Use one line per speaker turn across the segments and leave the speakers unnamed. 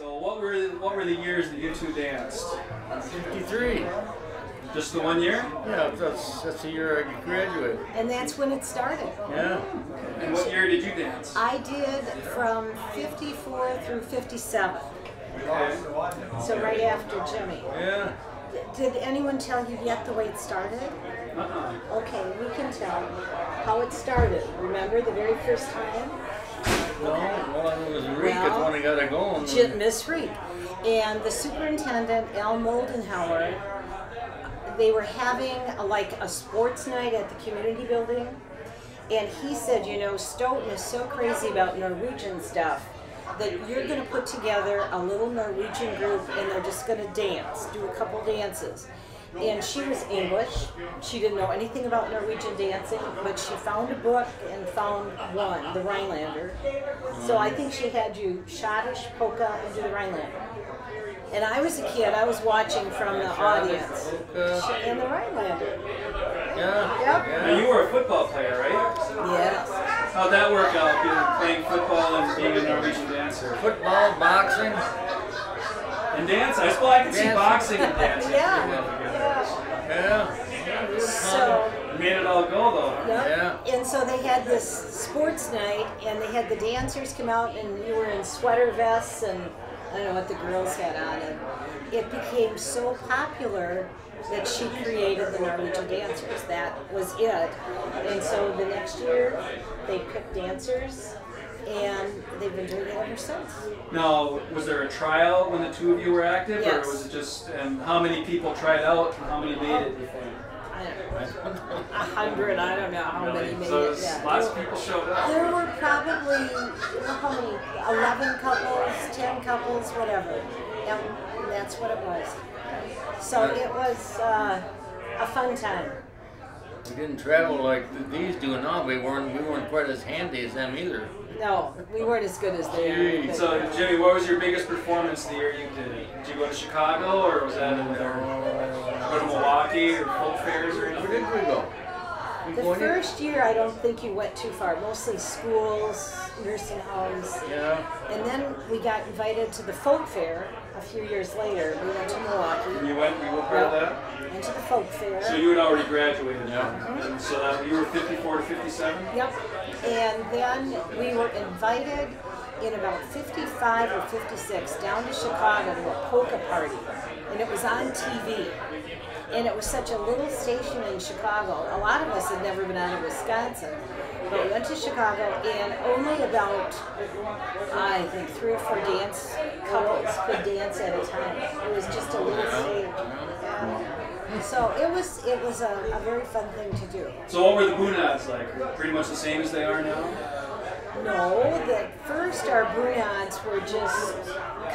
So what were the years that you two danced?
53.
Just the 1 year?
Yeah, that's the year I graduated.
And that's when it started.
Yeah.
And what year did you dance?
I did from 54 through 57.
Okay.
So right after Jimmy.
Yeah.
Did anyone tell you yet the way it started? Okay, we can tell how it started. Remember the very first time?
No, well, it was Reek that's when I got it going.
Miss Reek. And the superintendent, Al Moldenhauer, they were having a sports night at the community building. And he said, you know, Stoughton is so crazy about Norwegian stuff that you're going to put together a little Norwegian group and they're just going to dance, do a couple dances. And she was English. She didn't know anything about Norwegian dancing, but she found a book and found one, the Rhinelander. So I think she had you schottisch, polka, and do the Rhinelander. And I was a kid, I was watching from the audience. And the Rhinelander.
Yeah.
Yep.
Yeah.
Now you were a football player, right?
Yes.
How'd that work out, playing football and being a Norwegian dancer?
Football, boxing.
And dance? I suppose I can see boxing and dancing.
Yeah.
Yeah.
So.
You made it all go though.
Yep. Yeah. And so they had this sports night, and they had the dancers come out, and you were in sweater vests, and I don't know what the girls had on, and it became so popular that she created the Norwegian dancers. That was it. And so the next year, they picked dancers, and they've been doing it ever since.
Now, was there a trial when the two of you were active,
Yes.
or was it just, and how many people tried out, and how many made it, you think?
I don't know. 100, I don't know how many made
So
it. Yeah.
lots of people showed up.
There were probably, how many, 11 couples, 10 couples, whatever. And that's what it was. So it was a fun time.
We didn't travel like these do now. We weren't quite as handy as them either.
No, we weren't as good as they are.
So Jimmy, what was your biggest performance the year you did it? Did you go to Chicago, or was that go to Milwaukee or folk fairs or anything?
Where did we go?
The first year, I don't think you went too far. Mostly schools, nursing homes.
Yeah.
And then we got invited to the folk fair a few years later. We went to Milwaukee.
And you were part of that?
Went to the folk fair.
So you had already graduated.
Yeah.
And so you were 54 to 57?
Yep. And then we were invited in about 55 or 56 down to Chicago to a polka party. And it was on TV. And it was such a little station in Chicago. A lot of us had never been out of Wisconsin. But we went to Chicago, and only about, I think, 3 or 4 dance couples could dance at a time. It was just a little stage. So it was a very fun thing to do.
So what were the bunads like? Pretty much the same as they are now?
No, at first our bunads were just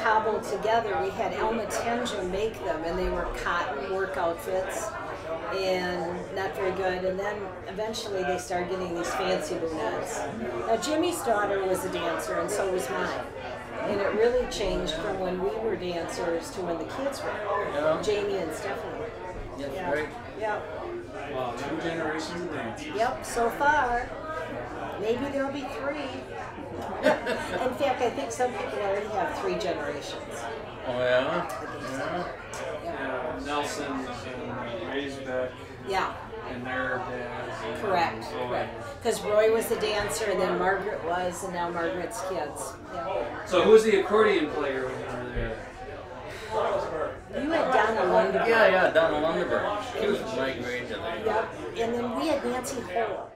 cobbled together. We had Elma Tenja make them, and they were cotton work outfits, and not very good. And then eventually they started getting these fancy bunads. Now Jimmy's daughter was a dancer, and so was mine. And it really changed from when we were dancers to when the kids were.
Yeah.
Jamie and Stephanie.
That's
Yeah.
right.
Yep.
Wow, 2 generations of dancers.
Yep, so far. Maybe there'll be 3. In fact, I think some people already have 3 generations.
Oh yeah.
Yeah, Nelson and Razorback
Yeah,
and their dads.
correct. Because Roy was a dancer, and then Margaret was, and now Margaret's kids. Yeah.
So who was the accordion player when you were there?
You had Donna Lundeberg.
Yeah, Donald Lundeberg. She was my grade, I think.
Yep. And then we had Nancy Holt.